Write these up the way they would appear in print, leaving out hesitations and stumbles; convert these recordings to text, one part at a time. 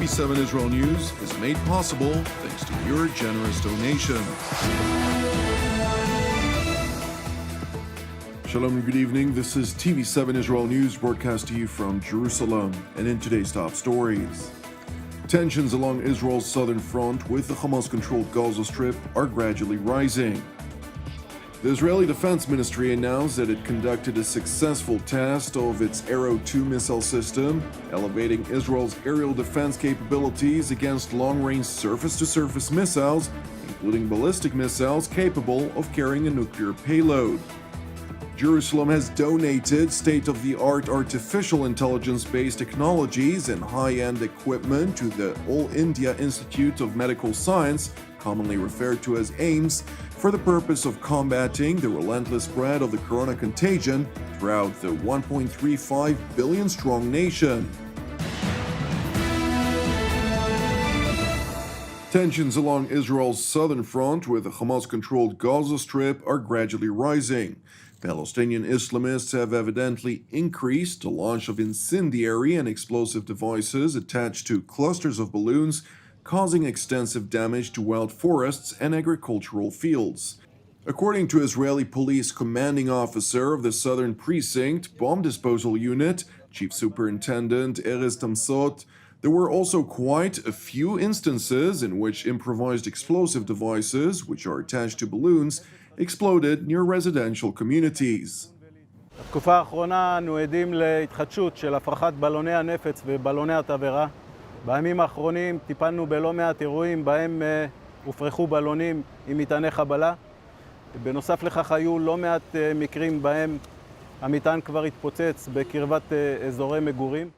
TV7 Israel News is made possible thanks to your generous donations. Shalom and good evening. This is TV7 Israel News broadcast to you from Jerusalem. And in today's top stories, tensions along Israel's southern front with the Hamas-controlled Gaza Strip are gradually rising. The Israeli Defense Ministry announced that it conducted a successful test of its Arrow 2 missile system, elevating Israel's aerial defense capabilities against long-range surface-to-surface missiles, including ballistic missiles capable of carrying a nuclear payload. Jerusalem has donated state-of-the-art artificial intelligence-based technologies and high-end equipment to the All India Institute of Medical Science, commonly referred to as AIMS, for the purpose of combating the relentless spread of the corona contagion throughout the 1.35 billion-strong nation. Tensions along Israel's southern front with the Hamas-controlled Gaza Strip are gradually rising. Palestinian Islamists have evidently increased the launch of incendiary and explosive devices attached to clusters of balloons, causing extensive damage to wild forests and agricultural fields. According to Israeli police commanding officer of the Southern Precinct Bomb Disposal Unit, Chief Superintendent Erez Tamsot, there were also quite a few instances in which improvised explosive devices, which are attached to balloons, exploded near residential communities. בתקופה האחרונה אנו עדים להתחדשות של הפרחת בלוני הנפץ ובלוני התבערה. בימים האחרונים טיפלנו בלא מעט אירועים בהם הופרחו בלונים עם מטעני חבלה. בנוסף לכך היו לא מעט מקרים בהם המטען כבר התפוצץ בקרבת אזורי מגורים.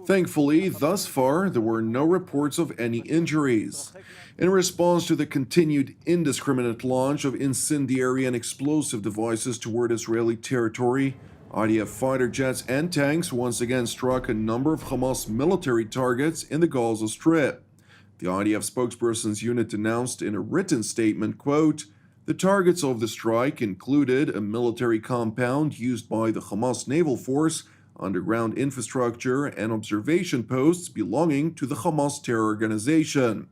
Thankfully, thus far, there were no reports of any injuries. In response to the continued indiscriminate launch of incendiary and explosive devices toward Israeli territory, IDF fighter jets and tanks once again struck a number of Hamas military targets in the Gaza Strip. The IDF spokesperson's unit announced in a written statement, quote, "The targets of the strike included a military compound used by the Hamas naval force, underground infrastructure, and observation posts belonging to the Hamas terror organization."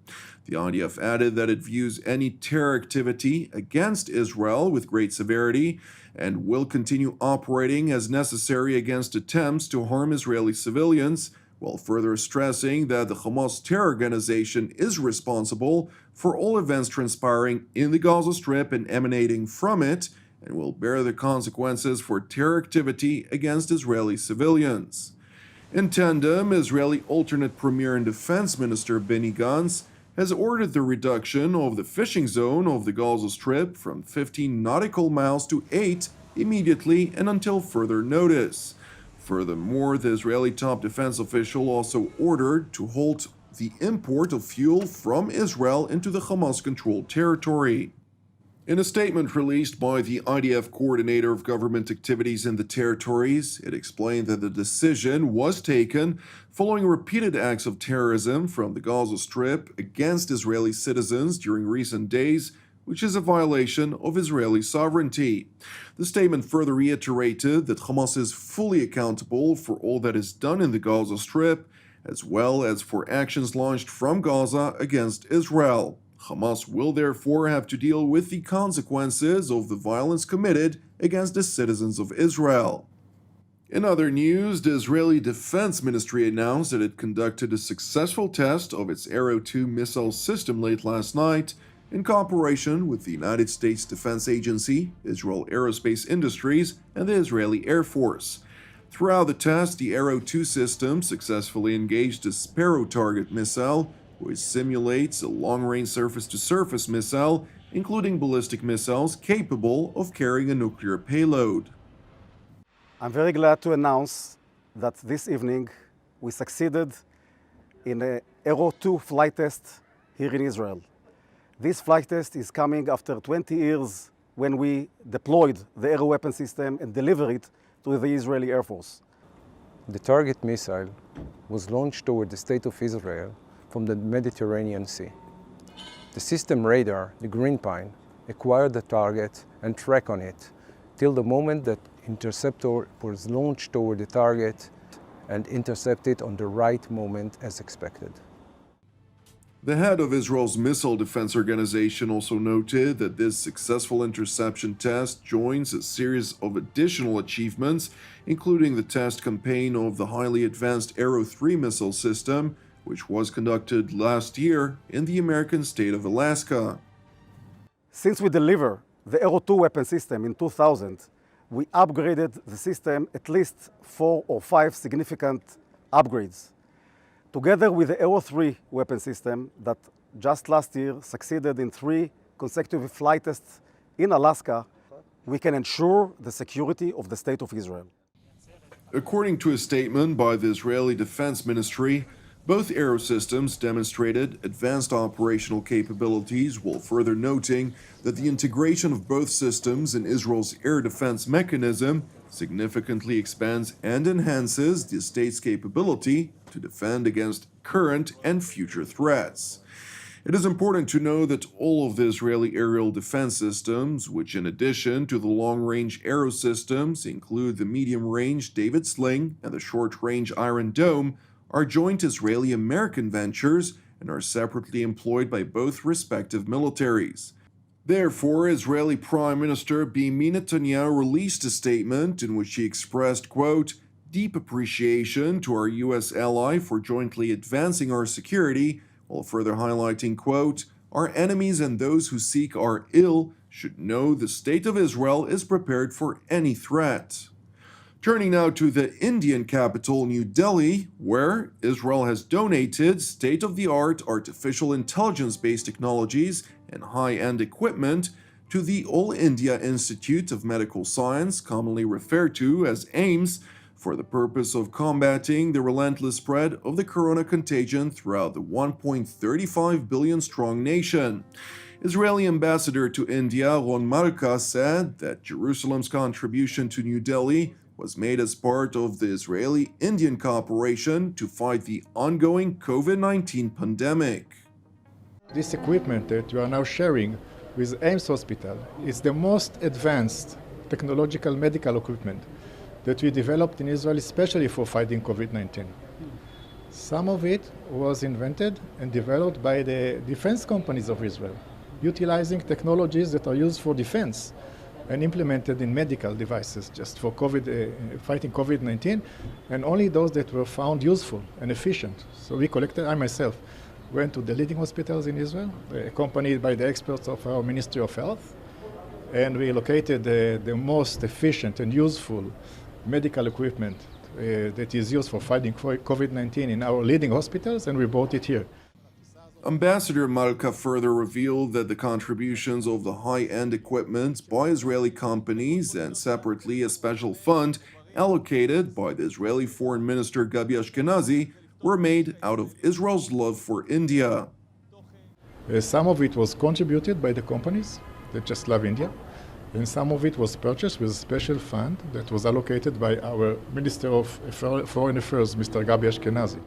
The IDF added that it views any terror activity against Israel with great severity and will continue operating as necessary against attempts to harm Israeli civilians, while further stressing that the Hamas terror organization is responsible for all events transpiring in the Gaza Strip and emanating from it, and will bear the consequences for terror activity against Israeli civilians. In tandem, Israeli alternate Premier and Defense Minister Benny Gantz has ordered the reduction of the fishing zone of the Gaza Strip from 15 nautical miles to 8 immediately and until further notice. Furthermore, the Israeli top defense official also ordered to halt the import of fuel from Israel into the Hamas-controlled territory. In a statement released by the IDF coordinator of government activities in the territories, it explained that the decision was taken following repeated acts of terrorism from the Gaza Strip against Israeli citizens during recent days, which is a violation of Israeli sovereignty. The statement further reiterated that Hamas is fully accountable for all that is done in the Gaza Strip, as well as for actions launched from Gaza against Israel. Hamas will therefore have to deal with the consequences of the violence committed against the citizens of Israel. In other news, the Israeli Defense Ministry announced that it conducted a successful test of its Arrow 2 missile system late last night in cooperation with the United States Defense Agency, Israel Aerospace Industries, and the Israeli Air Force. Throughout the test, the Arrow 2 system successfully engaged a Sparrow target missile, which simulates a long-range surface-to-surface missile, including ballistic missiles capable of carrying a nuclear payload. I'm very glad to announce that this evening we succeeded in an Arrow 2 flight test here in Israel. This flight test is coming after 20 years when we deployed the Arrow weapon system and delivered it to the Israeli Air Force. The target missile was launched toward the state of Israel from the Mediterranean Sea. The system radar, the Green Pine, acquired the target and tracked on it till the moment that interceptor was launched toward the target and intercepted on the right moment as expected. The head of Israel's Missile Defense Organization also noted that this successful interception test joins a series of additional achievements, including the test campaign of the highly advanced Arrow 3 missile system, which was conducted last year in the American state of Alaska. Since we delivered the Arrow 2 weapon system in 2000, we upgraded the system at least 4 or 5 significant upgrades. Together with the Arrow 3 weapon system that just last year succeeded in 3 consecutive flight tests in Alaska, we can ensure the security of the State of Israel. According to a statement by the Israeli Defense Ministry, both Arrow systems demonstrated advanced operational capabilities, while further noting that the integration of both systems in Israel's air defense mechanism significantly expands and enhances the state's capability to defend against current and future threats. It is important to know that all of the Israeli aerial defense systems, which in addition to the long-range Arrow systems include the medium-range David Sling and the short-range Iron Dome, are joint Israeli-American ventures and are separately employed by both respective militaries. Therefore, Israeli Prime Minister Benjamin Netanyahu released a statement in which he expressed, quote, deep appreciation to our U.S. ally for jointly advancing our security, while further highlighting, quote, our enemies and those who seek our ill should know the State of Israel is prepared for any threat. Turning now to the Indian capital, New Delhi, where Israel has donated state-of-the-art artificial intelligence-based technologies and high-end equipment to the All India Institute of Medical Science, commonly referred to as AIIMS, for the purpose of combating the relentless spread of the corona contagion throughout the 1.35 billion-strong nation. Israeli ambassador to India, Ron Malka, said that Jerusalem's contribution to New Delhi was made as part of the Israeli-Indian cooperation to fight the ongoing COVID-19 pandemic. This equipment that you are now sharing with AIIMS Hospital is the most advanced technological medical equipment that we developed in Israel, especially for fighting COVID-19. Some of it was invented and developed by the defense companies of Israel, utilizing technologies that are used for defense and implemented in medical devices just for fighting COVID-19, and only those that were found useful and efficient. So we collected, I myself went to the leading hospitals in Israel, accompanied by the experts of our Ministry of Health, and we located the most efficient and useful medical equipment that is used for fighting COVID-19 in our leading hospitals, and we brought it here. Ambassador Malka further revealed that the contributions of the high-end equipment by Israeli companies and separately a special fund allocated by the Israeli Foreign Minister Gabi Ashkenazi were made out of Israel's love for India. Some of it was contributed by the companies that just love India, and some of it was purchased with a special fund that was allocated by our Minister of Foreign Affairs, Mr. Gabi Ashkenazi.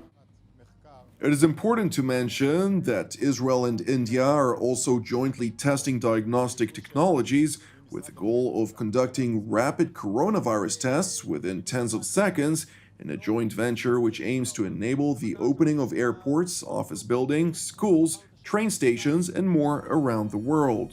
It is important to mention that Israel and India are also jointly testing diagnostic technologies with the goal of conducting rapid coronavirus tests within tens of seconds in a joint venture which aims to enable the opening of airports, office buildings, schools, train stations, and more around the world.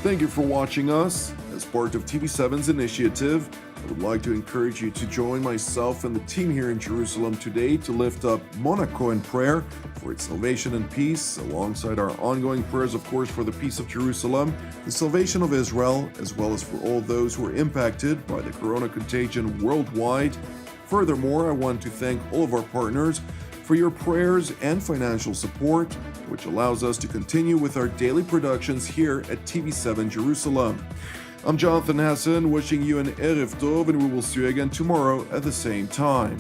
Thank you for watching us. As part of TV7's initiative, I would like to encourage you to join myself and the team here in Jerusalem today to lift up Monaco in prayer for its salvation and peace, alongside our ongoing prayers, of course, for the peace of Jerusalem, the salvation of Israel, as well as for all those who are impacted by the corona contagion worldwide. Furthermore, I want to thank all of our partners for your prayers and financial support, which allows us to continue with our daily productions here at TV7 Jerusalem. I'm Jonathan Hassan, wishing you an Erev Tov, and we will see you again tomorrow at the same time.